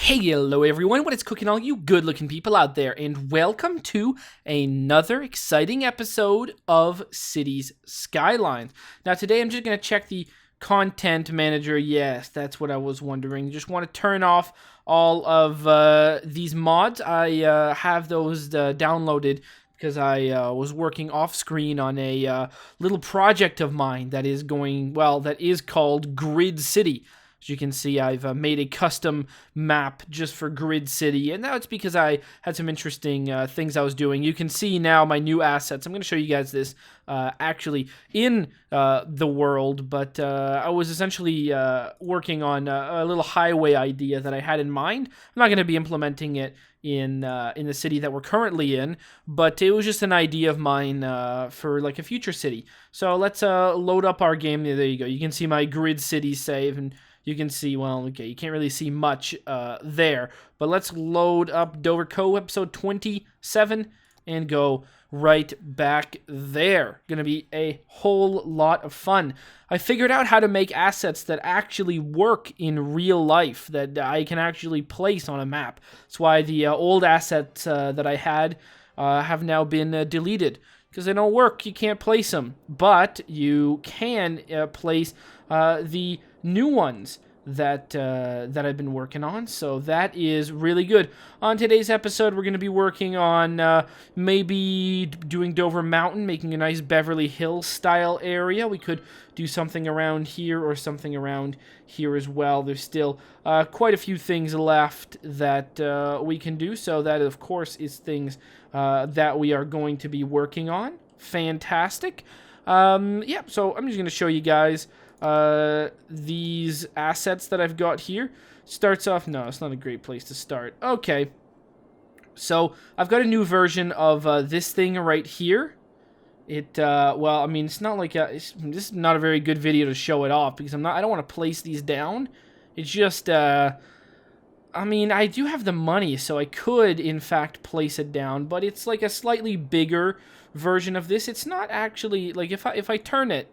Hey, hello everyone, what is cooking all you good looking people out there, and welcome to another exciting episode of Cities Skylines. Now today I'm just going to check the content manager. Yes, that's what I was wondering. Just want to turn off all of these mods. I have those downloaded because I was working off screen on a little project of mine that is going, well, that is called Grid City. As you can see, I've made a custom map just for Grid City, and that's because I had some interesting things I was doing. You can see now my new assets. I'm going to show you guys this actually in the world, but I was essentially working on a little highway idea that I had in mind. I'm not going to be implementing it in the city that we're currently in, but it was just an idea of mine for like a future city. So let's load up our game. There you go. You can see my Grid City save, and you can see, well, okay, you can't really see much there. But let's load up Dover Co. episode 27 and go right back there. Gonna be a whole lot of fun. I figured out how to make assets that actually work in real life, that I can actually place on a map. That's why the old assets that I had have now been deleted, because they don't work. You can't place them, but you can place the new ones that I've been working on, so that is really good. On today's episode, we're going to be working on maybe doing Dover Mountain, making a nice Beverly Hills style area. We could do something around here or something around here as well. There's still quite a few things left that we can do, so that of course is things that we are going to be working on. Fantastic. Yeah, so I'm just going to show you guys these assets that I've got here. Starts off, no, it's not a great place to start. Okay, so I've got a new version of this thing right here. It well, I mean, it's not like this is not a very good video to show it off, because I don't want to place these down. It's just I mean, I do have the money, so I could in fact place it down, but it's like a slightly bigger version of this. It's not actually, like, if I turn it,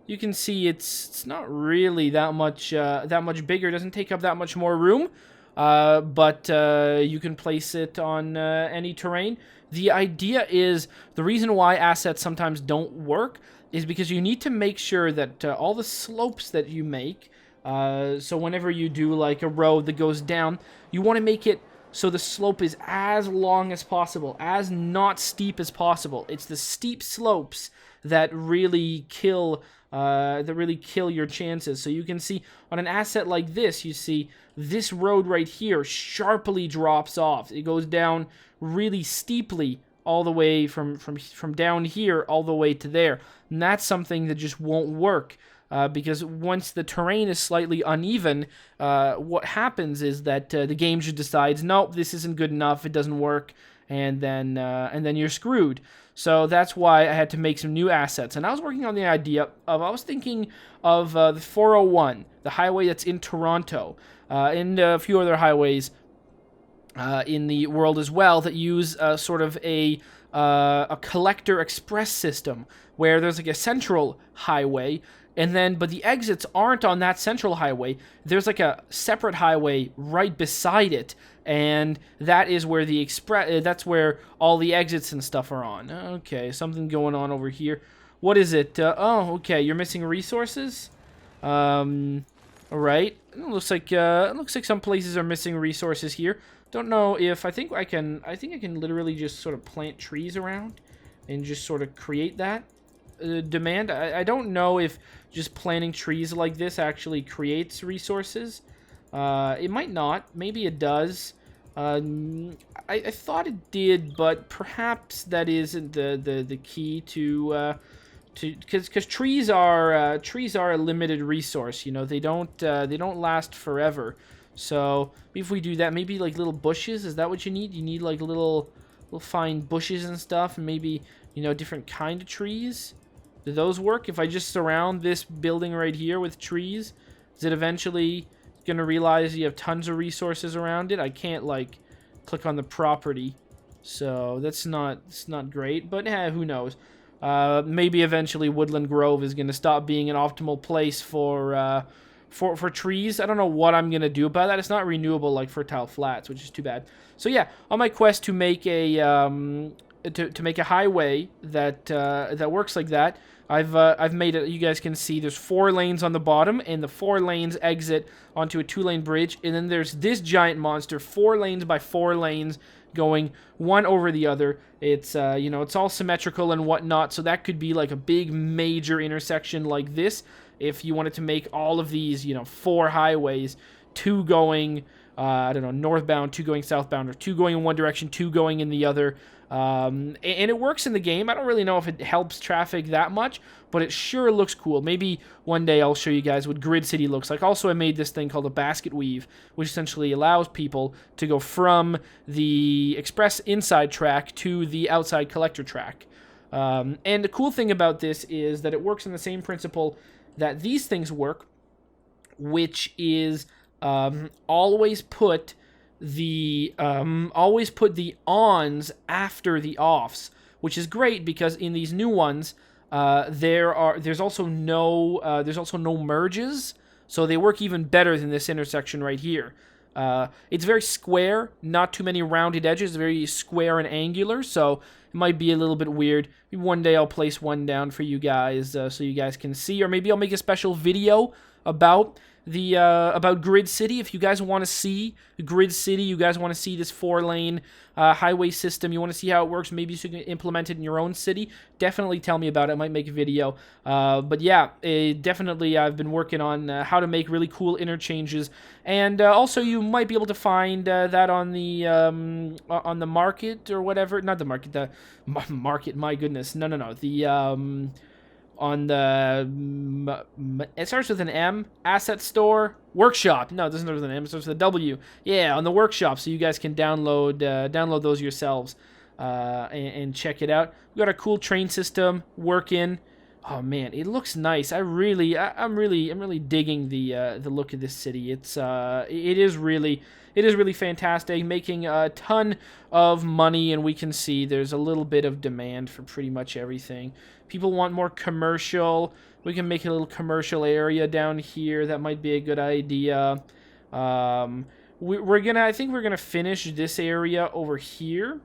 you can see it's not really that much bigger. It doesn't take up that much more room, but you can place it on any terrain. The idea is, the reason why assets sometimes don't work is because you need to make sure that all the slopes that you make, so whenever you do like a road that goes down, you want to make it so the slope is as long as possible, as not steep as possible. It's the steep slopes that really kill your chances. So you can see on an asset like this, you see this road right here sharply drops off. It goes down really steeply all the way from down here all the way to there. And that's something that just won't work. Because once the terrain is slightly uneven, what happens is that the game just decides, nope, this isn't good enough, it doesn't work, and then you're screwed. So that's why I had to make some new assets. And I was working on the idea of, I was thinking of the 401, the highway that's in Toronto, and a few other highways in the world as well that use sort of a collector express system, where there's like a central highway, and then, but the exits aren't on that central highway. There's like a separate highway right beside it, and that is where the that's where all the exits and stuff are on. Okay, something going on over here. What is it? Oh, okay, you're missing resources. All right. It looks like some places are missing resources here. Don't know if I think I can literally just sort of plant trees around and just sort of create that demand. I don't know if just planting trees like this actually creates resources. It might not. Maybe it does. I thought it did, but perhaps that isn't the key to because trees are a limited resource. You know, they don't last forever. So if we do that, maybe like little bushes. Is that what you need? You need like little fine bushes and stuff, and maybe, you know, different kind of trees. Do those work? If I just surround this building right here with trees, is it eventually gonna realize you have tons of resources around it? I can't like click on the property, so it's not great, but who knows? Maybe eventually Woodland Grove is gonna stop being an optimal place for for trees. I don't know what I'm gonna do about that. It's not renewable like fertile flats, which is too bad. So yeah, on my quest to make a to make a highway that that works like that, I've made it. You guys can see there's 4 lanes on the bottom, and the 4 lanes exit onto a 2-lane bridge, and then there's this giant monster, 4 lanes by 4 lanes, going one over the other. It's you know, it's all symmetrical and whatnot, so that could be like a big major intersection like this. If you wanted to make all of these, you know, 4 highways, 2 going, I don't know, northbound, 2 going southbound, or 2 going in one direction, 2 going in the other. And it works in the game. I don't really know if it helps traffic that much, but it sure looks cool. Maybe one day I'll show you guys what Grid City looks like. Also, I made this thing called a basket weave, which essentially allows people to go from the express inside track to the outside collector track. And the cool thing about this is that it works on the same principle that these things work, which is always put the ons after the offs, which is great because in these new ones there's also no merges, so they work even better than this intersection right here. It's very square, not too many rounded edges, very square and angular, so it might be a little bit weird. Maybe one day I'll place one down for you guys so you guys can see, or maybe I'll make a special video about about Grid City. If you guys want to see Grid City, you guys want to see this 4-lane highway system, you want to see how it works, maybe you can implement it in your own city, definitely tell me about it. I might make a video. But yeah, definitely I've been working on how to make really cool interchanges, and also you might be able to find that on the market or whatever. Not the market, the market, my goodness. No, the on the, it starts with an M, asset store, workshop. No, it doesn't start with an M, it starts with a W. Yeah, on the workshop, so you guys can download those yourselves and check it out. We got a cool train system working. Oh man, it looks nice. I'm really digging the look of this city. It is really fantastic, making a ton of money, and we can see there's a little bit of demand for pretty much everything. People want more commercial. We can make a little commercial area down here. That might be a good idea. I think we're gonna finish this area over here,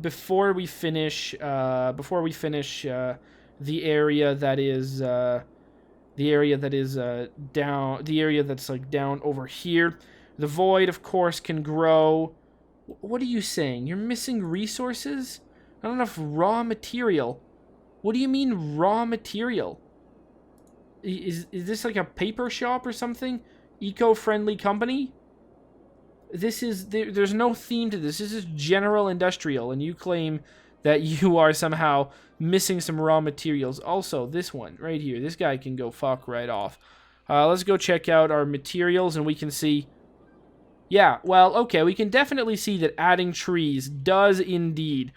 before we finish the area that is down over here. The void, of course, can grow. What are you saying? You're missing resources? Not enough raw material. What do you mean raw material? Is this like a paper shop or something? Eco-friendly company? There's no theme to this. This is general industrial, and you claim that you are somehow missing some raw materials. Also, this one right here, this guy can go fuck right off. Let's go check out our materials, and we can see... Yeah, well, okay, we can definitely see that adding trees does indeed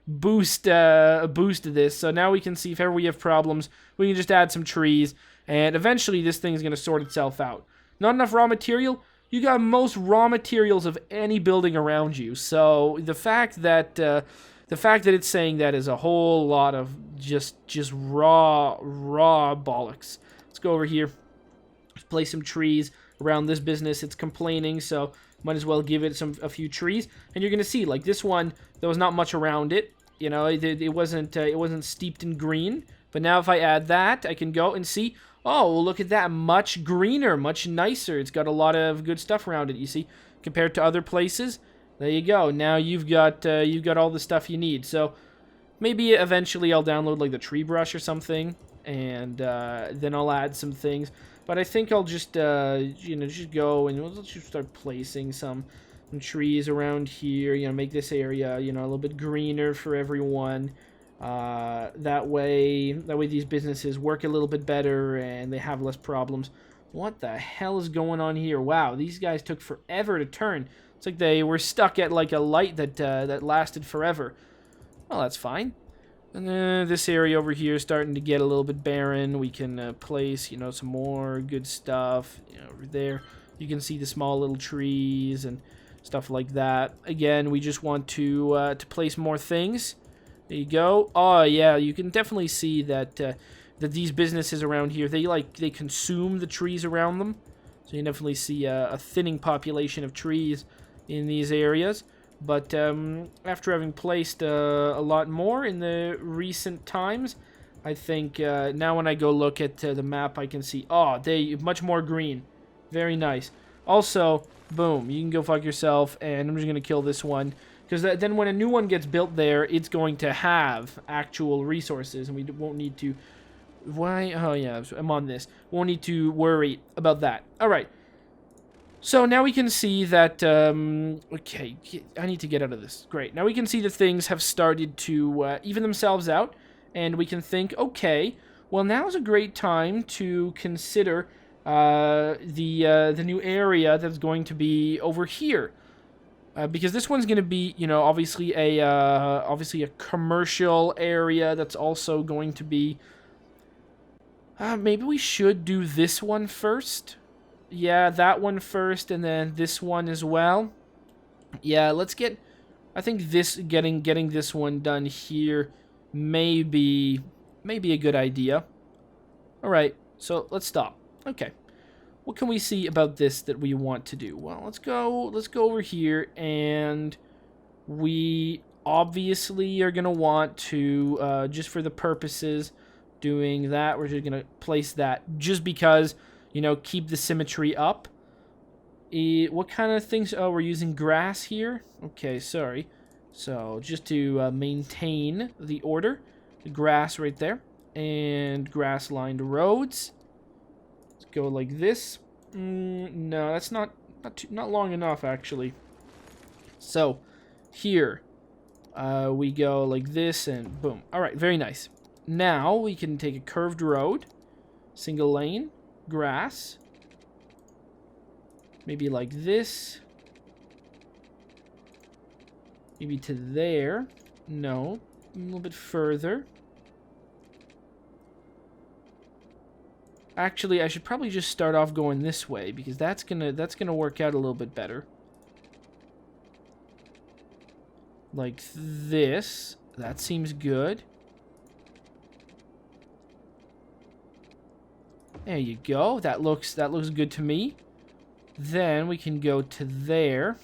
boost this. So now we can see if ever we have problems, we can just add some trees, and eventually this thing's going to sort itself out. Not enough raw material? You got most raw materials of any building around you. So the fact that it's saying that is a whole lot of just raw bollocks. Let's go over here. Let's place some trees around this business. It's complaining, so might as well give it a few trees. And you're gonna see, like this one, there was not much around it. You know, it wasn't steeped in green. But now if I add that, I can go and see. Oh, well, look at that, much greener, much nicer. It's got a lot of good stuff around it. You see, compared to other places. There you go. Now you've got all the stuff you need. So maybe eventually I'll download like the tree brush or something, and then I'll add some things. But I think I'll just just go and let's just start placing some trees around here. You know, make this area a little bit greener for everyone. That way these businesses work a little bit better and they have less problems. What the hell is going on here? Wow, these guys took forever to turn. It's like they were stuck at like a light that lasted forever. Well, that's fine. And then this area over here is starting to get a little bit barren. We can place, some more good stuff. Over there, you can see the small little trees and stuff like that. Again, we just want to place more things. There you go. Oh yeah, you can definitely see that that these businesses around here, they consume the trees around them. So you definitely see a thinning population of trees in these areas. But after having placed a lot more in the recent times, I think now when I go look at the map, I can see, oh, they much more green. Very nice. Also, boom, you can go fuck yourself, and I'm just going to kill this one. Because then when a new one gets built there, it's going to have actual resources, and we won't need to... Why? Oh, yeah, I'm on this. Won't need to worry about that. All right. So now we can see that... okay, I need to get out of this. Great. Now we can see that things have started to even themselves out, and we can think, okay, well, now's a great time to consider the new area that's going to be over here. Because this one's going to be, you know, obviously a commercial area that's also going to be... maybe we should do this one first. Yeah, that one first, and then this one as well. Yeah, let's get... I think this getting this one done here may be a good idea. All right, so let's stop. Okay. What can we see about this that we want to do? Well, let's go over here, and we obviously are going to want to, just for the purposes doing that, we're just going to place that just because, you know, keep the symmetry up. What kind of things? Oh, we're using grass here. Okay, sorry. So just to maintain the order, the grass right there, and grass-lined roads. Go like this. No, that's not long enough, actually. So here we go like this, and boom. All right, very nice. Now we can take a curved road, single lane, grass, maybe like this, maybe to there. No, a little bit further. Actually, I should probably just start off going this way, because that's gonna work out a little bit better. Like this. That seems good. There you go. That looks good to me. Then we can go to there.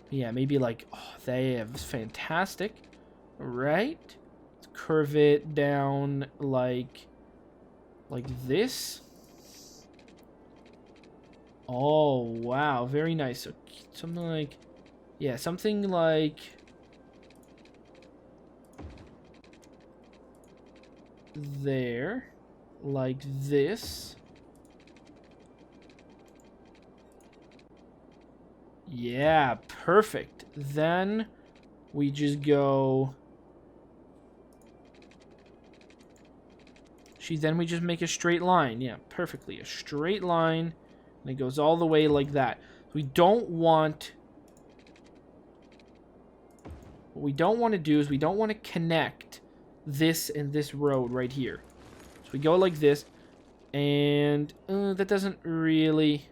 Yeah, maybe like, oh, that's fantastic. Right? Let's curve it down like this. Oh, wow. Very nice. So, something like... Yeah, something like... there. Like this. Yeah, perfect. Then we just go... Then we just make a straight line. Yeah, perfectly. A straight line. And it goes all the way like that. We don't want... What we don't want to do is we don't want to connect this and this road right here. So we go like this. And that doesn't really...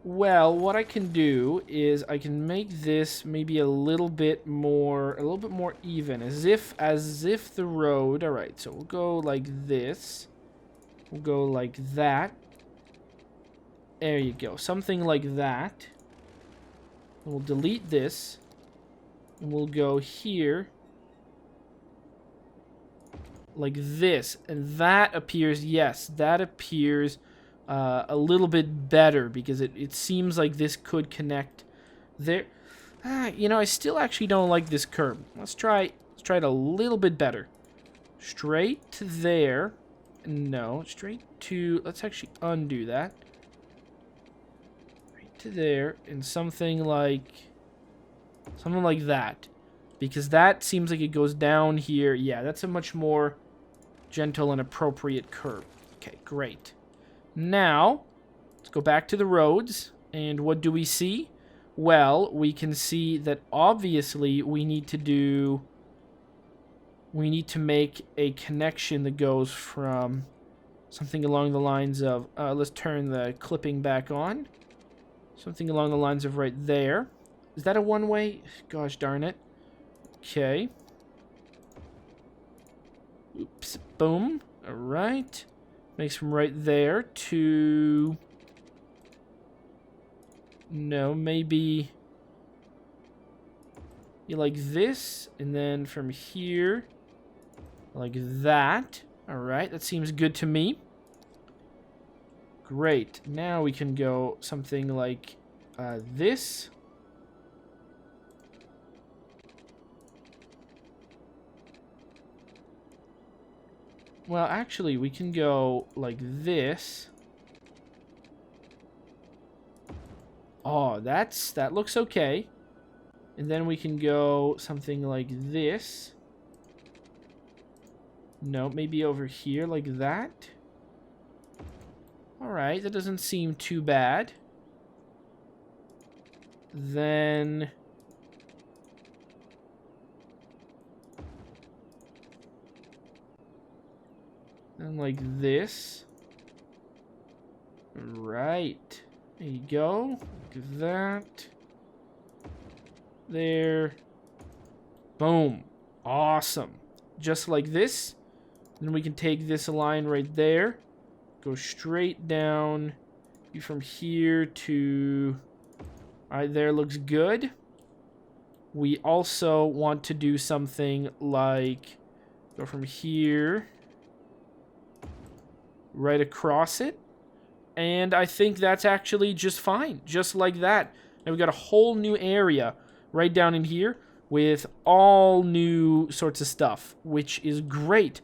Well, what I can do is I can make this maybe a little bit more even, as if the road. All right, so we'll go like this. We'll go like that. There you go, something like that. And we'll delete this, and we'll go here like this, and that appears. Yes, that appears. A little bit better, because it seems like this could connect there. You know, I still actually don't like this curve. Let's try it a little bit better. Straight to there. No, straight to... Let's actually undo that. Straight to there, and something like that. Because that seems like it goes down here. Yeah, that's a much more gentle and appropriate curve. Okay, great. Now, let's go back to the roads, and what do we see? Well, we can see that obviously we need to make a connection that goes from something along the lines of, let's turn the clipping back on. Something along the lines of right there. Is that a one-way? Gosh darn it. Okay. Oops. Boom. All right. Makes from right there to... No, maybe... You like this, and then from here, like that. All right, that seems good to me. Great. Now we can go something like this. Well, actually, we can go like this. Oh, that looks okay. And then we can go something like this. No, maybe over here like that. Alright, that doesn't seem too bad. Then... and like this. Right. There you go. Like that. There. Boom. Awesome. Just like this. Then we can take this line right there. Go straight down. From here to... Alright, there looks good. We also want to do something like... Go from here... right across it. And I think that's actually just fine. Just like that. And we've got a whole new area right down in here with all new sorts of stuff, which is great.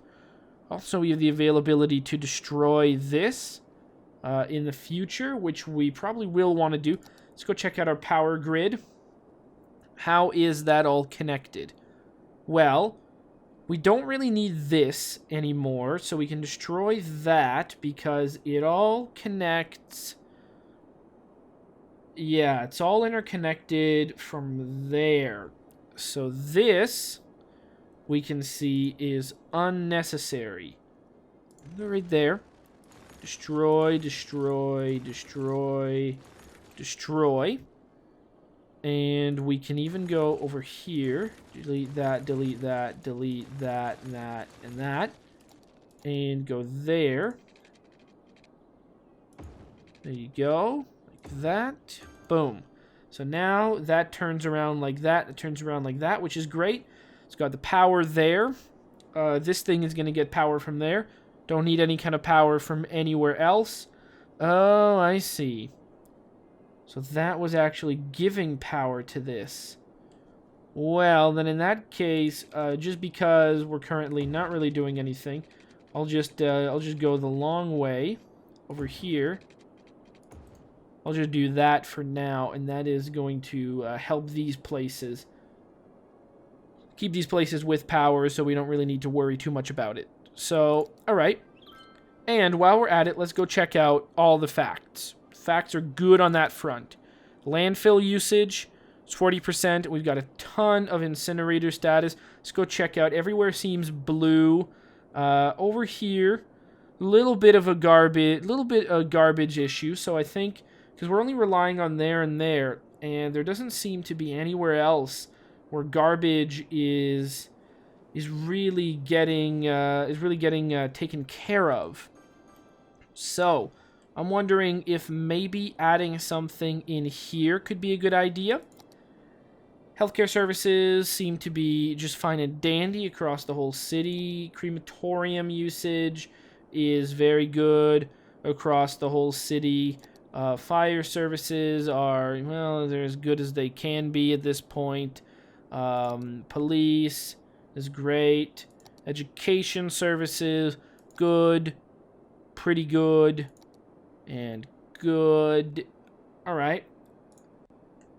Also, we have the availability to destroy this in the future, which we probably will want to do. Let's go check out our power grid. How is that all connected? Well, we don't really need this anymore, so we can destroy that because it all connects. Yeah, it's all interconnected from there. So this, we can see, is unnecessary. Right there. Destroy, destroy, destroy, destroy. And we can even go over here. Delete that, delete that, delete that, and that, and that. And go there. There you go. Like that. Boom. So now that turns around like that. It turns around like that, which is great. It's got the power there. This thing is going to get power from there. Don't need any kind of power from anywhere else. Oh, I see. So that was actually giving power to this. Well, then in that case, just because we're currently not really doing anything, I'll just go the long way over here. I'll just do that for now, and that is going to help these places. Keep these places with power so we don't really need to worry too much about it. So, alright. And while we're at it, let's go check out all the facts. Facts are good on that front. Landfill usage is 40%. We've got a ton of incinerator status. Let's go check out. Everywhere seems blue. Over here, a little bit of a garbage issue. So I think because we're only relying on there and there doesn't seem to be anywhere else where garbage is really getting taken care of. So I'm wondering if maybe adding something in here could be a good idea. Healthcare services seem to be just fine and dandy across the whole city. Crematorium usage is very good across the whole city. Fire services are, well, they're as good as they can be at this point. Police is great. Education services, good. Pretty good. And good. Alright.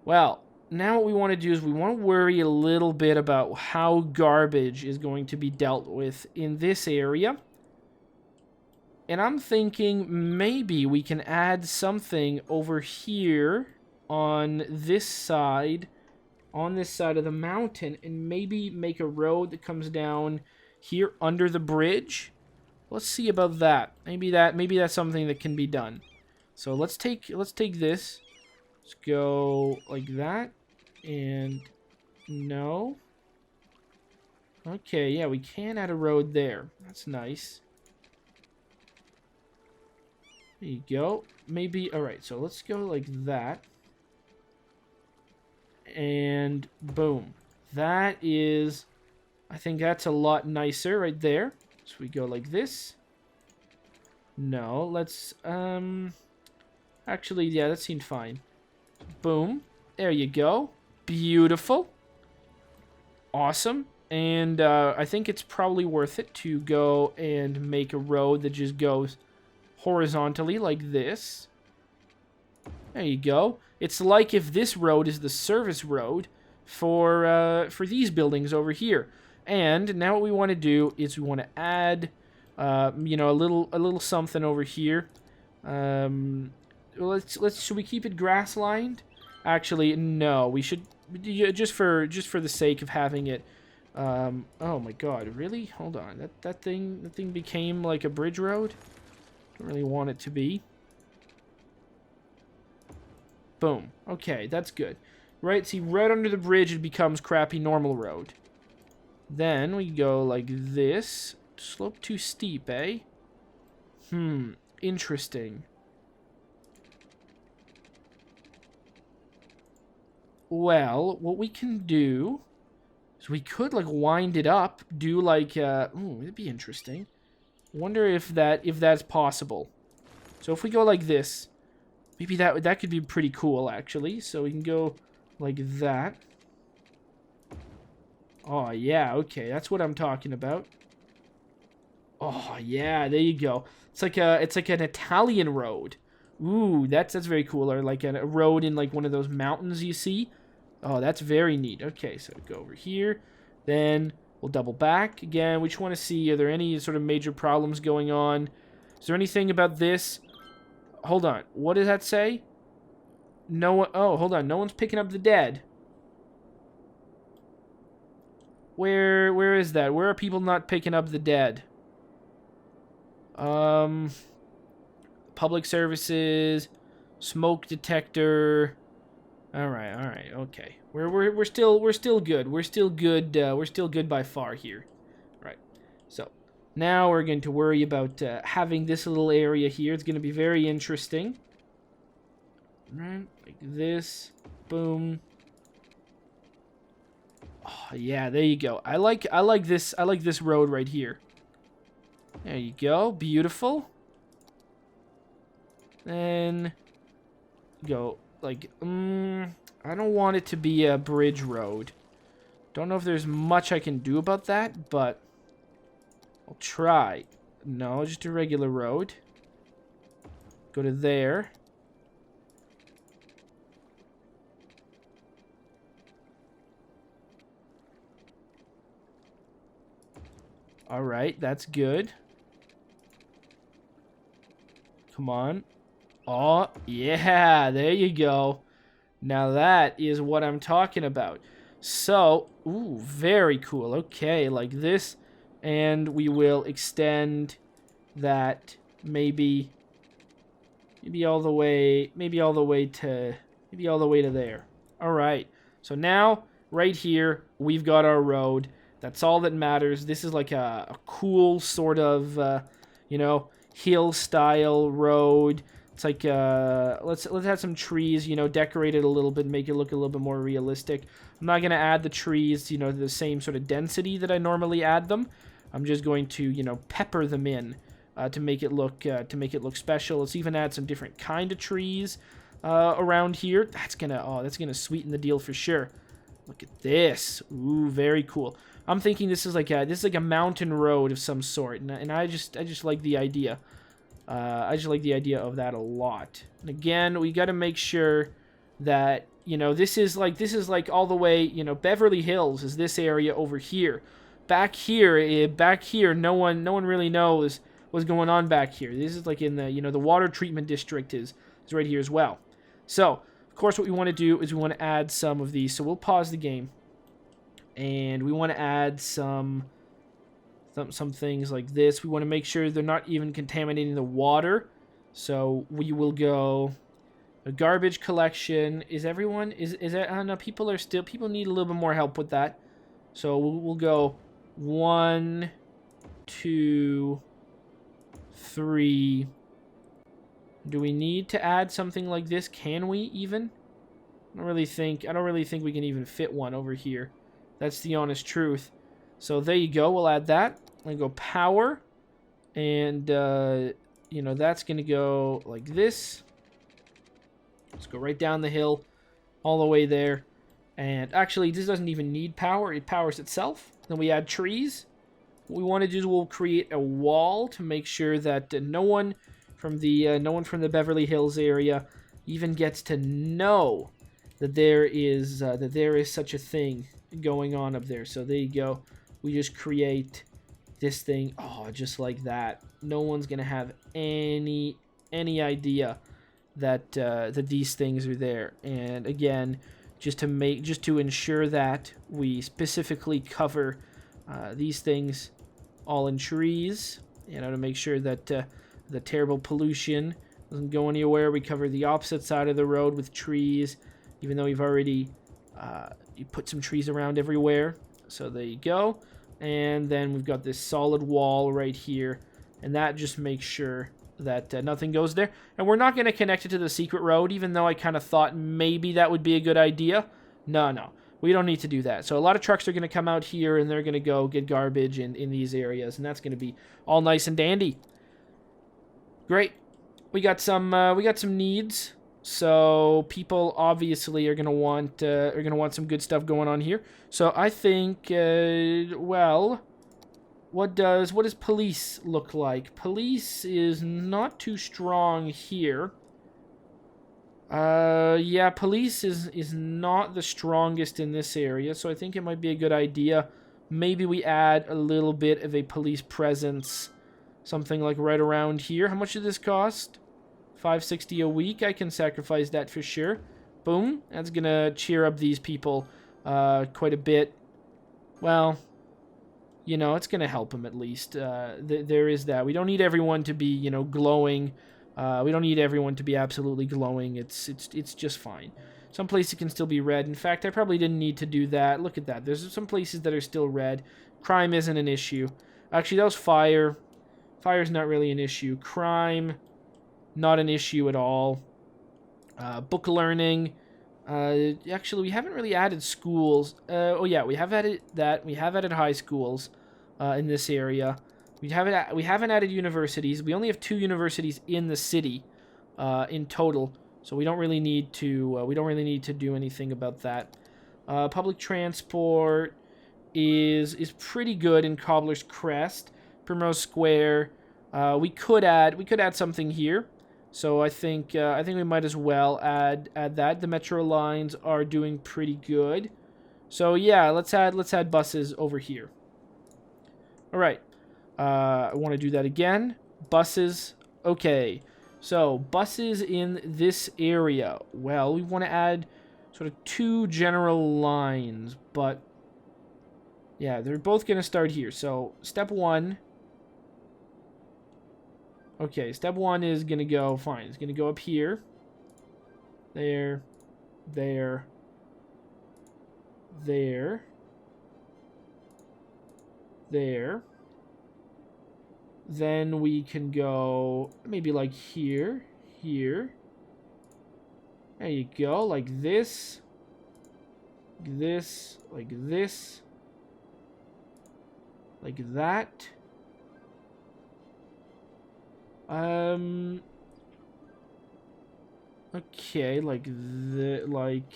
Well, now what we want to do is we want to worry a little bit about how garbage is going to be dealt with in this area. And I'm thinking maybe we can add something over here on this side of the mountain, and maybe make a road that comes down here under the bridge. Let's see about that. Maybe that's something that can be done. So let's take this. Let's go like that. And no. Okay, yeah, we can add a road there. That's nice. There you go. Maybe, alright, so let's go like that. And boom. That is, I think that's a lot nicer right there. So we go like this. No, let's, actually, yeah, that seemed fine. Boom. There you go. Beautiful. Awesome. And I think it's probably worth it to go and make a road that just goes horizontally like this. There you go. It's like if this road is the service road for these buildings over here. And now what we want to do is we want to add, you know, a little something over here. Should we keep it grass lined? Actually, no. We should just for the sake of having it. Oh my God! Really? Hold on. That thing became like a bridge road. Don't really want it to be. Boom. Okay, that's good. Right, see, right under the bridge it becomes crappy normal road. Then we go like this. Slope too steep, eh? Interesting. Well, what we can do is we could like wind it up, do like ooh, it'd be interesting. Wonder if that's possible. So if we go like this, maybe that could be pretty cool, actually. So we can go like that. Oh, yeah, okay. That's what I'm talking about. Oh, yeah, there you go. It's like an Italian road. Ooh, that's very cool. Or like a road in like one of those mountains you see. Oh, that's very neat. Okay, so go over here. Then we'll double back. Again, we just want to see, are there any sort of major problems going on? Is there anything about this? Hold on. What does that say? No one... Oh, hold on. No one's picking up the dead. Where is that? Where are people not picking up the dead? Public services, smoke detector. All right, okay. We're still good. We're still good. We're still good by far here. Right. So now we're going to worry about having this little area here. It's going to be very interesting. Right, like this. Boom. Oh, yeah, there you go. I like this road right here. There you go. Beautiful. Then go like I don't want it to be a bridge road. Don't know if there's much I can do about that, but I'll try. No, just a regular road. Go to there. All right, that's good. Come on. Oh, yeah, there you go. Now that is what I'm talking about. So, ooh, very cool. Okay, like this. And we will extend that maybe all the way to there. All right. So now, right here, we've got our road. That's all that matters. This is like a cool sort of, you know, hill-style road. It's like, let's have some trees, you know, decorate it a little bit, make it look a little bit more realistic. I'm not going to add the trees, you know, the same sort of density that I normally add them. I'm just going to, you know, pepper them in to make it look special. Let's even add some different kind of trees around here. That's gonna sweeten the deal for sure. Look at this. Ooh, very cool. I'm thinking this is like a mountain road of some sort, and I just like the idea. I just like the idea of that a lot. And again, we got to make sure that, you know, this is like all the way, you know, Beverly Hills is this area over here. Back here, no one really knows what's going on back here. This is like in the, you know, the water treatment district is right here as well. So, of course, what we want to do is we want to add some of these. So we'll pause the game, and we want to add some things like this. We want to make sure they're not even contaminating the water. So we will go a garbage collection. Is everyone is that? I don't know. People need a little bit more help with that. So we'll go 1, 2, 3. Do we need to add something like this? Can we even? I don't really think we can even fit one over here. That's the honest truth. So there you go. We'll add that. I'm going to go power. And, you know, that's going to go like this. Let's go right down the hill. All the way there. And actually, this doesn't even need power. It powers itself. Then we add trees. What we want to do is we'll create a wall to make sure that no one from the Beverly Hills area even gets to know that there is such a thing going on up there. So there you go. We just create this thing, just like that. No one's gonna have any idea that that these things are there. And again, just to ensure that we specifically cover these things all in trees, you know, to make sure that the terrible pollution doesn't go anywhere. We cover the opposite side of the road with trees, even though we've already you put some trees around everywhere. So there you go. And then we've got this solid wall right here, and that just makes sure that nothing goes there. And we're not going to connect it to the secret road, even though I kind of thought maybe that would be a good idea. No, we don't need to do that. So a lot of trucks are going to come out here, and they're going to go get garbage in these areas, and that's going to be all nice and dandy. Great. We got some needs. So people obviously are gonna want some good stuff going on here. So I think, well, what does police look like? Police is not too strong here. Yeah, police is not the strongest in this area. So I think it might be a good idea. Maybe we add a little bit of a police presence, something like right around here. How much did this cost? $5.60 a week. I can sacrifice that for sure. Boom. That's gonna cheer up these people quite a bit. Well, you know, it's gonna help them at least. There is that. We don't need everyone to be, you know, glowing. We don't need everyone to be absolutely glowing. It's just fine. Some places can still be red. In fact, I probably didn't need to do that. Look at that. There's some places that are still red. Crime isn't an issue. Actually, that was fire. Fire's not really an issue. Crime, not an issue at all. Book learning. Actually, we haven't really added schools. Oh yeah, we have added that. We have added high schools in this area. We haven't added universities. We only have 2 universities in the city in total, so we don't really need to do anything about that. Public transport is pretty good in Cobbler's Crest, Primrose Square. We could add something here. So I think we might as well add that. The metro lines are doing pretty good. So yeah, let's add buses over here. All right. I want to do that again. Buses. Okay. So buses in this area. Well, we want to add sort of 2 general lines, but yeah, they're both going to start here. So step 1. Okay, step 1 is going to go, fine, it's going to go up here. There. There. There. There. Then we can go maybe like here. Here. There you go, like this. Like this. Like this. Like that. Okay, like there, like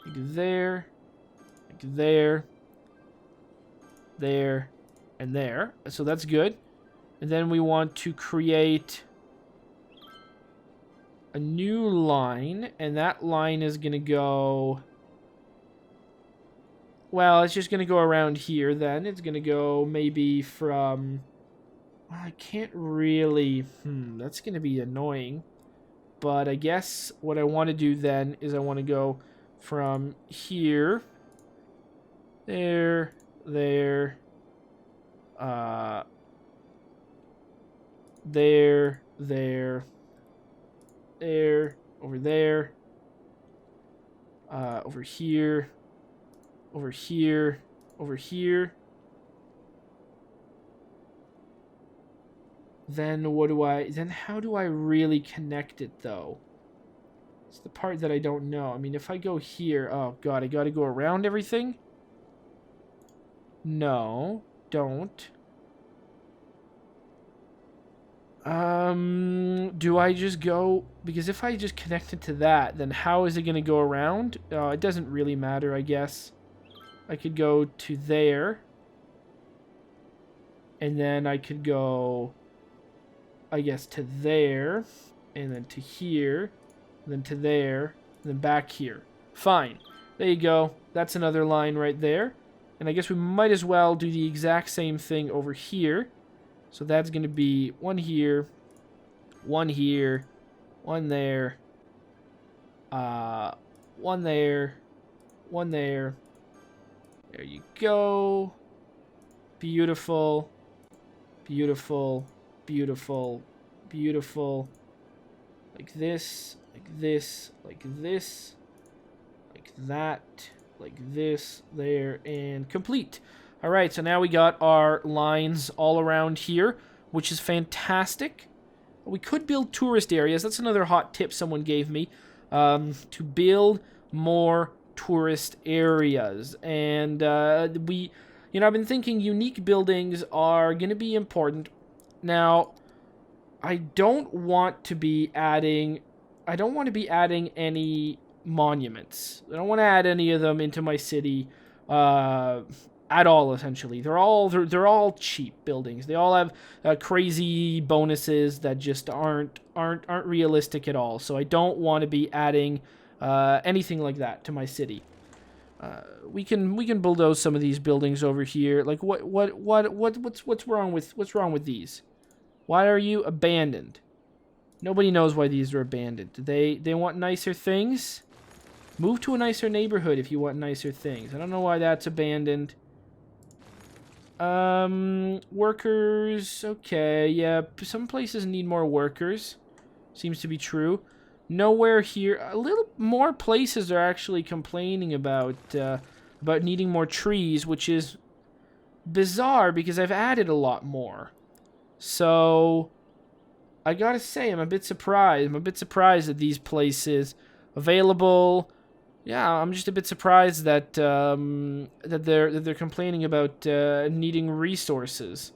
there, there, and there. So that's good. And then we want to create a new line, and that line is gonna go. Well, it's just gonna go around here. Then it's gonna go maybe from. I can't really... that's going to be annoying. But I guess what I want to do then is I want to go from here. There. There. There. There. There. Over there. Over here. Over here. Over here. then how do I really connect it, though? It's the part that I don't know. I mean, if I go here, oh god, I gotta go around everything? No, don't. Do I just go, because if I just connect it to that, then how is it gonna go around? It doesn't really matter, I guess. I could go to there, and then I could go, I guess, to there, and then to here, and then to there, and then back here. Fine. There you go. That's another line right there. And I guess we might as well do the exact same thing over here. So that's going to be one here, one there, one there, one there. There you go. Beautiful, beautiful, beautiful, beautiful. Like this, like this, like this, like that, like this, there, and complete. All right, so now we got our lines all around here, which is fantastic. We could build tourist areas. That's another hot tip someone gave me, to build more tourist areas. And I've been thinking unique buildings are going to be important. Now, I don't want to be adding any monuments. I don't want to add any of them into my city at all. Essentially, they're all cheap buildings. They all have crazy bonuses that just aren't realistic at all. So I don't want to be adding anything like that to my city. We can bulldoze some of these buildings over here. Like what's wrong with these? Why are you abandoned? Nobody knows why these are abandoned. They want nicer things? Move to a nicer neighborhood if you want nicer things. I don't know why that's abandoned. Workers. Okay, yeah. Some places need more workers. Seems to be true. Nowhere here. A little more places are actually complaining about needing more trees, which is bizarre because I've added a lot more. So I gotta say, I'm a bit surprised. I'm a bit surprised that these places available. Yeah, I'm just a bit surprised that they're complaining about needing resources.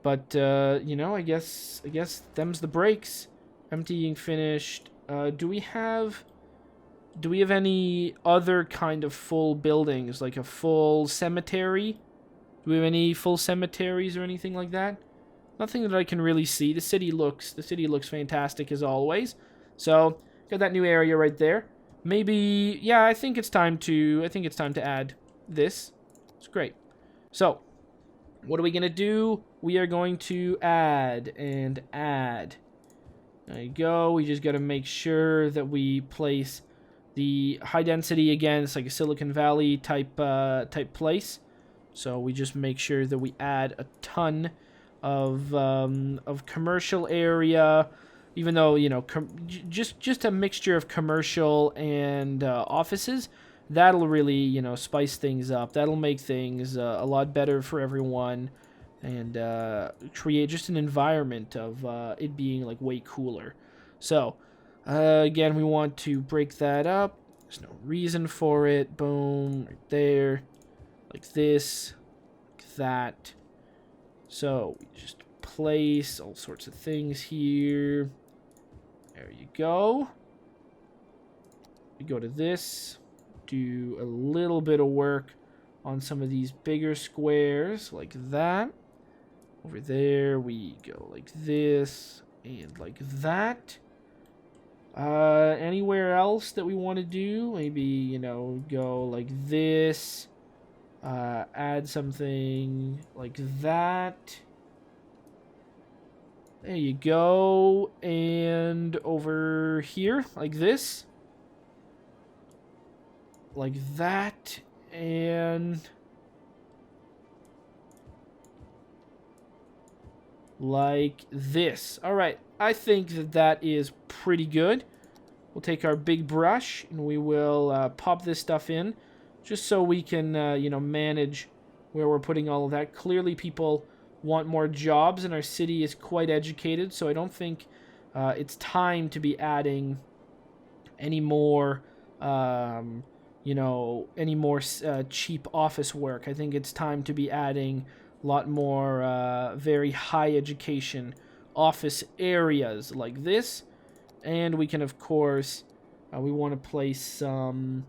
But I guess them's the breaks. Emptying finished. Do we have any other kind of full buildings, like a full cemetery? Do we have any full cemeteries or anything like that? Nothing that I can really see. The city looks fantastic as always. So got that new area right there. Maybe, yeah, I think it's time to add this. It's great. So what are we gonna do? We are going to add and add. There you go. We just got to make sure that we place the high density again. It's like a Silicon Valley type place. So we just make sure that we add a ton of commercial area, even though just a mixture of commercial and offices. That'll really spice things up. That'll make things a lot better for everyone. And create just an environment of it being like way cooler. So again, we want to break that up. There's no reason for it. Boom, right there, like this, like that. So we just place all sorts of things here. There you go. We go to this, do a little bit of work on some of these bigger squares like that. Over there, we go like this and like that. Anywhere else that we want to do? Maybe, go like this. Add something like that. There you go. And over here, like this. Like that. And like this. All right, I think that is pretty good. We'll take our big brush and we will pop this stuff in just so we can manage where we're putting all of that. Clearly people want more jobs, and our city is quite educated, so I don't think it's time to be adding any more, any more cheap office work. I think it's time to be adding a lot more very high education office areas like this. And we can, of course, we want to place some,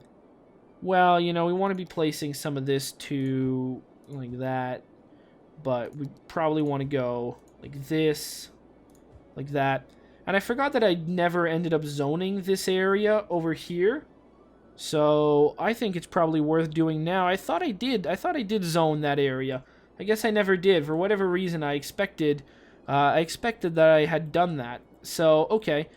well, we want to be placing some of this to like that, but we probably want to go like this, like that. And I forgot that I never ended up zoning this area over here. So I think it's probably worth doing now. I thought I did zone that area. I guess I never did. For whatever reason, I expected that I had done that. So, okay.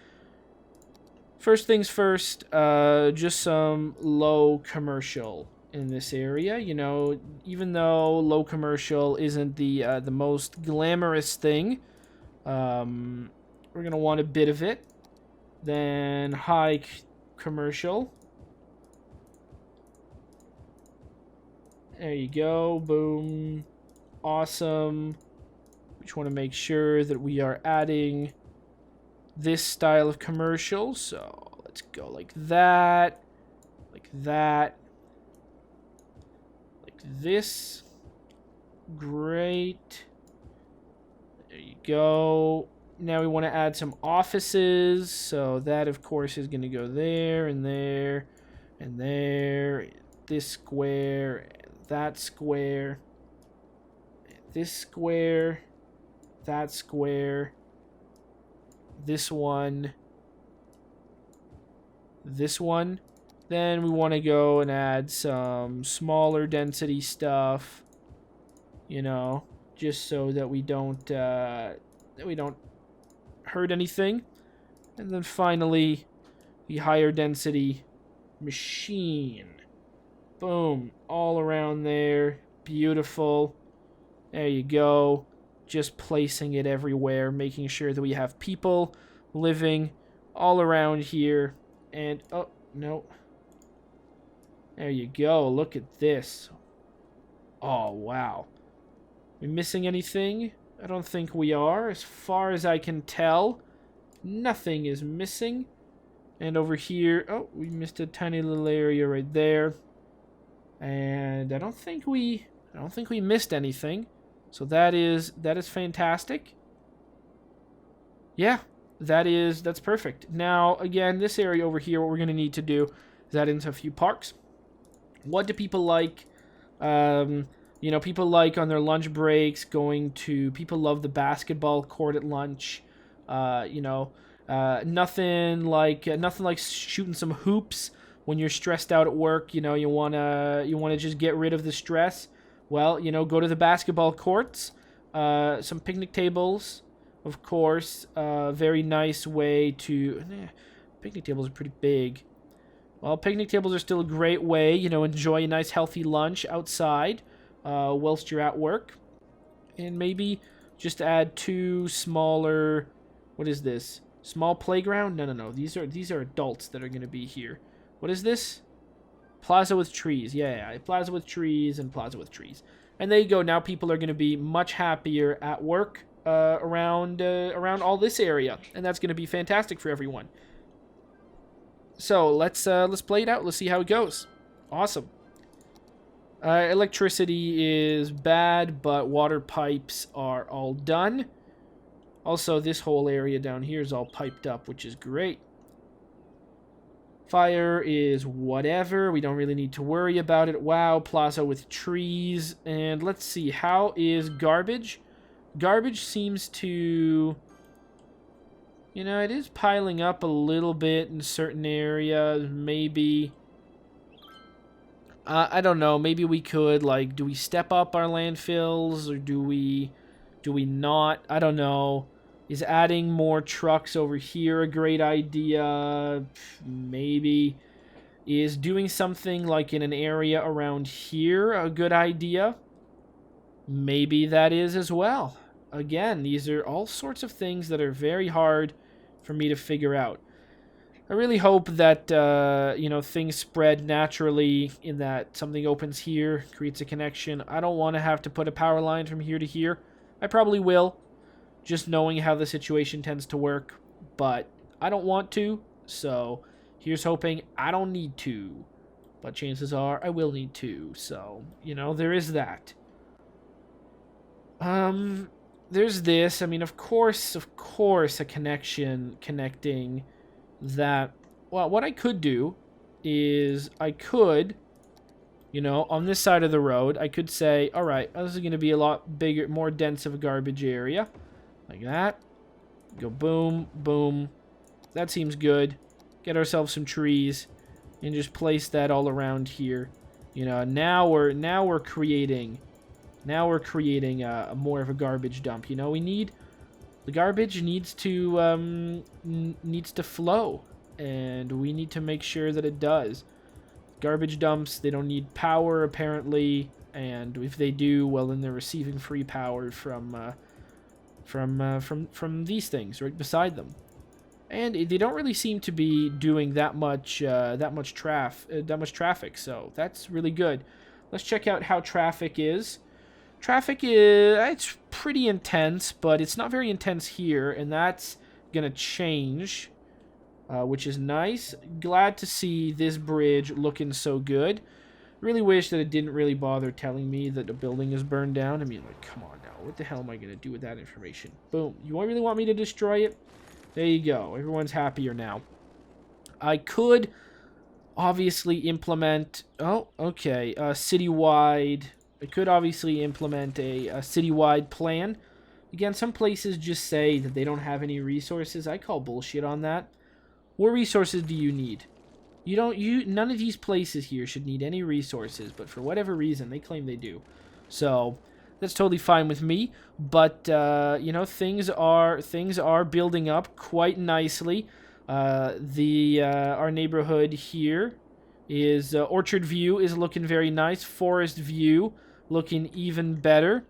First things first, just some low commercial in this area. Even though low commercial isn't the most glamorous thing, we're going to want a bit of it. Then high commercial. There you go. Boom. Awesome. We just want to make sure that we are adding this style of commercial. So let's go like that. Like that. Like this. Great. There you go. Now we want to add some offices, so that of course is going to go there and there and there, this square, and that square, and this square, that square, this one, this one. Then we want to go and add some smaller density stuff, just so that we don't hurt anything. And then finally, the higher density machine. Boom, all around there. Beautiful. There you go. Just placing it everywhere, making sure that we have people living all around here. And, oh, no. There you go. Look at this. Oh, wow. We missing anything? I don't think we are. As far as I can tell, nothing is missing. And over here, oh, we missed a tiny little area right there. And I don't think we missed anything. So that's fantastic. Yeah, that's perfect. Now, again, this area over here, what we're going to need to do is add into a few parks. What do people like? People like on their lunch breaks people love the basketball court at lunch. Nothing like shooting some hoops when you're stressed out at work. You wanna just get rid of the stress. Well, go to the basketball courts. Some picnic tables, of course. Very nice way to. Picnic tables are pretty big. Well, picnic tables are still a great way. Enjoy a nice healthy lunch outside. Whilst you're at work. And maybe just add 2 smaller, what is this? Small playground? No. These are adults that are going to be here. What is this? Plaza with trees. Yeah, plaza with trees and plaza with trees. And there you go. Now people are going to be much happier at work around all this area, and that's going to be fantastic for everyone. So let's play it out. Let's see how it goes. Awesome. Electricity is bad, but water pipes are all done. Also, this whole area down here is all piped up, which is great. Fire is whatever. We don't really need to worry about it. Wow, plaza with trees. And let's see, how is garbage? Garbage seems to... it is piling up a little bit in certain areas. Maybe... I don't know. Maybe we could, do we step up our landfills or do we not? I don't know. Is adding more trucks over here a great idea? Maybe. Is doing something like in an area around here a good idea? Maybe that is as well. Again, these are all sorts of things that are very hard for me to figure out. I really hope that, things spread naturally in that something opens here, creates a connection. I don't want to have to put a power line from here to here. I probably will, just knowing how the situation tends to work. But I don't want to, so here's hoping I don't need to. But chances are I will need to, so, you know, there is that. There's this. I mean, of course, a connecting that. Well, what I could do is I could, you know, on this side of the road, I could say, all right, this is going to be a lot bigger, more dense of a garbage area. Like that. Go boom, boom. That seems good. Get ourselves some trees and just place that all around here. You know, now we're creating more of a garbage dump. You know, the garbage needs to flow, and we need to make sure that it does. Garbage dumps, they don't need power apparently, and if they do, well, then they're receiving free power from these things right beside them. And they don't really seem to be doing that much traffic, so that's really good. Let's check out how traffic is. Traffic is, it's pretty intense, but it's not very intense here, and that's gonna change, which is nice. Glad to see this bridge looking so good. Really wish that it didn't really bother telling me that the building is burned down. I mean, like, come on now, what the hell am I gonna do with that information? Boom. You really want me to destroy it? There you go. Everyone's happier now. I could obviously implement... Oh, okay. Citywide... I could obviously implement a citywide plan. Again, some places just say that they don't have any resources. I call bullshit on that. What resources do you need? None of these places here should need any resources, but for whatever reason, they claim they do. So... that's totally fine with me, but you know, things are building up quite nicely. Our neighborhood here is Orchard View is looking very nice. Forest View looking even better.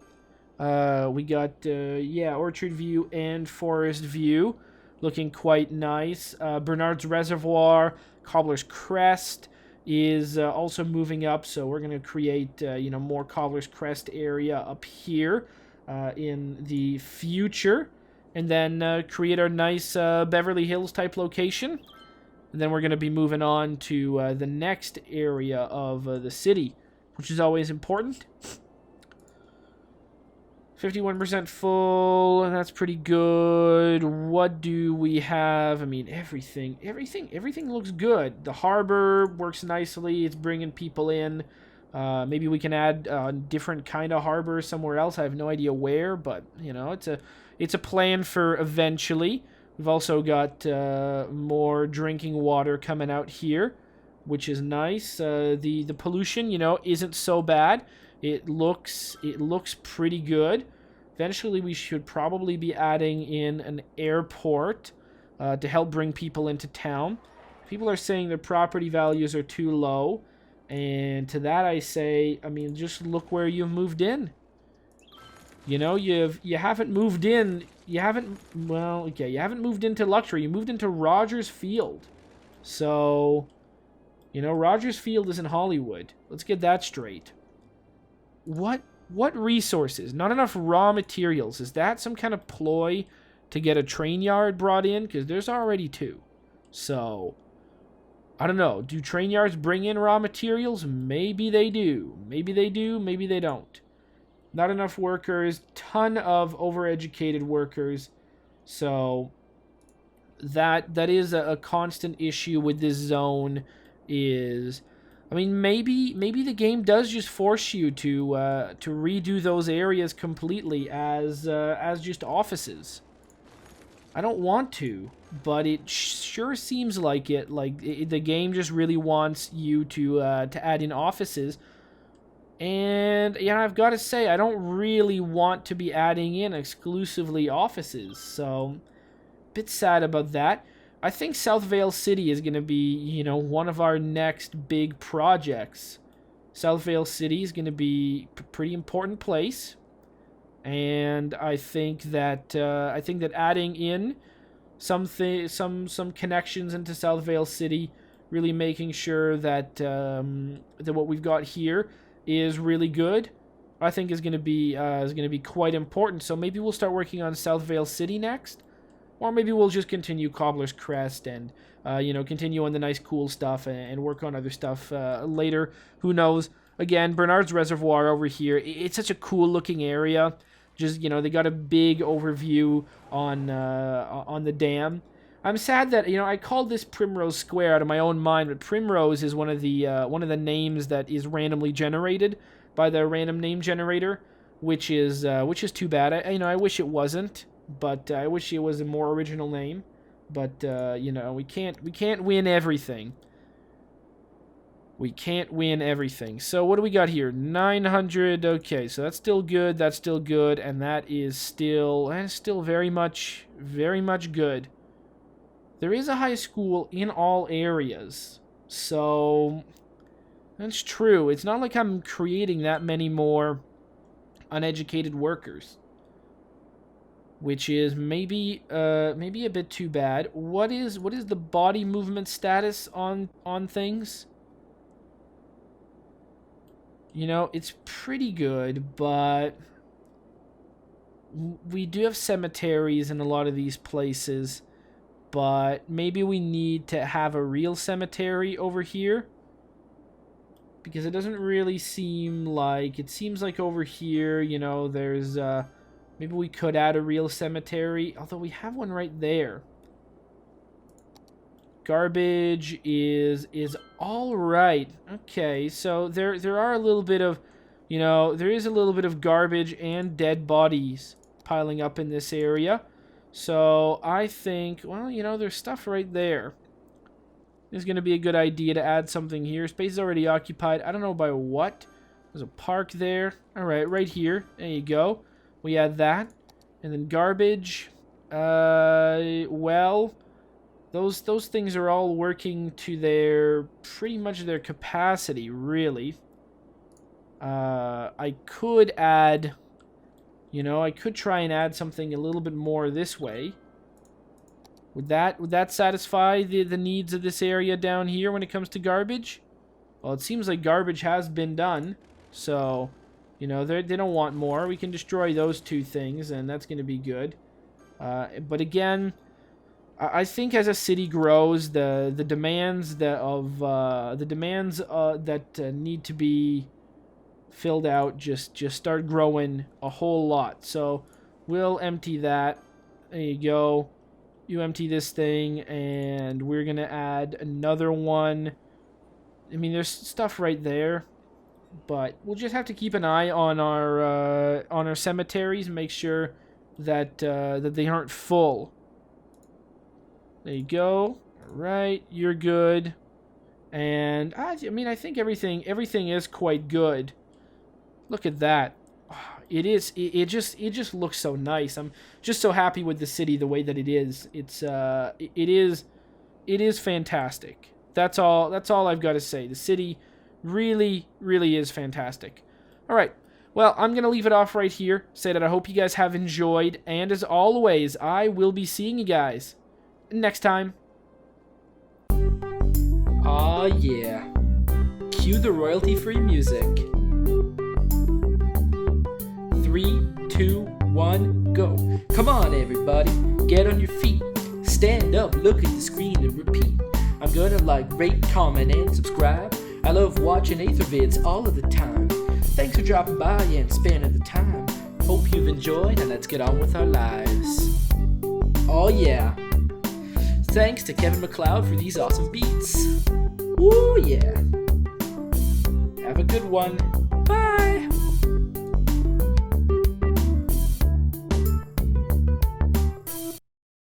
We got Orchard View and Forest View looking quite nice. Bernard's Reservoir, Cobbler's Crest is also moving up, so we're going to create more Cobbler's Crest area up here in the future, and then create our nice Beverly Hills type location, and then we're going to be moving on to the next area of the city, which is always important. 51% full, and that's pretty good. What do we have? I mean, everything looks good. The harbor works nicely. It's bringing people in. Maybe we can add a different kind of harbor somewhere else. I have no idea where, but you know, it's a plan for eventually. We've also got more drinking water coming out here, which is nice. The pollution, you know, isn't so bad. It looks pretty good. Eventually, we should probably be adding in an airport to help bring people into town. People are saying their property values are too low, and to that I say, I mean, just look where you've moved in. You know, you haven't moved in. You haven't moved into luxury. You moved into Rogers Field. So, you know, Rogers Field is in Hollywood. Let's get that straight. What resources? Not enough raw materials. Is that some kind of ploy to get a train yard brought in? Because there's already two. So, I don't know. Do train yards bring in raw materials? Maybe they do. Maybe they do. Maybe they don't. Not enough workers. Ton of overeducated workers. So, that is a constant issue with this zone is... I mean, maybe the game does just force you to redo those areas completely as just offices. I don't want to, but it sure seems like it. Like the game just really wants you to add in offices, and yeah, I've got to say I don't really want to be adding in exclusively offices. So, a bit sad about that. I think South Vale City is going to be, you know, one of our next big projects. South Vale City is going to be a pretty important place, and I think that adding in some connections into South Vale City, really making sure that that what we've got here is really good. I think is going to be quite important. So maybe we'll start working on South Vale City next, or maybe we'll just continue Cobbler's Crest and continue on the nice cool stuff and work on other stuff later. Who knows? Again, Bernard's Reservoir over here. It's such a cool looking area. Just they got a big overview on the dam. I'm sad that I called this Primrose Square out of my own mind, but Primrose is one of the names that is randomly generated by the random name generator, which is too bad. I wish it wasn't, but I wish it was a more original name. But we can't win everything. We can't win everything. So what do we got here? 900. Okay, so that's still good. That's still good, and that is still very much good. There is a high school in all areas, so that's true. It's not like I'm creating that many more uneducated workers, which is maybe a bit too bad. What is the body movement status on things? It's pretty good, but we do have cemeteries in a lot of these places. But maybe we need to have a real cemetery over here, because it doesn't really seem like... It seems like over here, there's... maybe we could add a real cemetery, although we have one right there. Garbage is all right. Okay, so there are a little bit of... there is a little bit of garbage and dead bodies piling up in this area. So I think, well, there's stuff right there. It's going to be a good idea to add something here. Space is already occupied. I don't know by what. There's a park there. All right, right here. There you go. We add that. And then garbage. Well, those things are all working to pretty much their capacity, really. I could add... I could try and add something a little bit more this way. Would that satisfy the needs of this area down here when it comes to garbage? Well, it seems like garbage has been done. So, they don't want more. We can destroy those two things, and that's going to be good. But again, I think as a city grows, the demands that need to be filled out just start growing a whole lot. So we'll empty that. There you go. You empty this thing, and we're gonna add another one. I mean, there's stuff right there, but we'll just have to keep an eye on our cemeteries and make sure that that they aren't full. There you go. All right, you're good. And I think everything is quite good. Look at that. It just looks so nice. I'm just so happy with the city the way that it is. It is fantastic. That's all I've got to say. The city really is fantastic. All right. Well, I'm going to leave it off right here. Say that I hope you guys have enjoyed, and as always, I will be seeing you guys next time. Aw, yeah. Cue the royalty-free music. 3, 2, 1, go. Come on, everybody. Get on your feet. Stand up, look at the screen, and repeat. I'm gonna like, rate, comment, and subscribe. I love watching Athervids all of the time. Thanks for dropping by and spending the time. Hope you've enjoyed, and let's get on with our lives. Oh, yeah. Thanks to Kevin MacLeod for these awesome beats. Woo, yeah. Have a good one.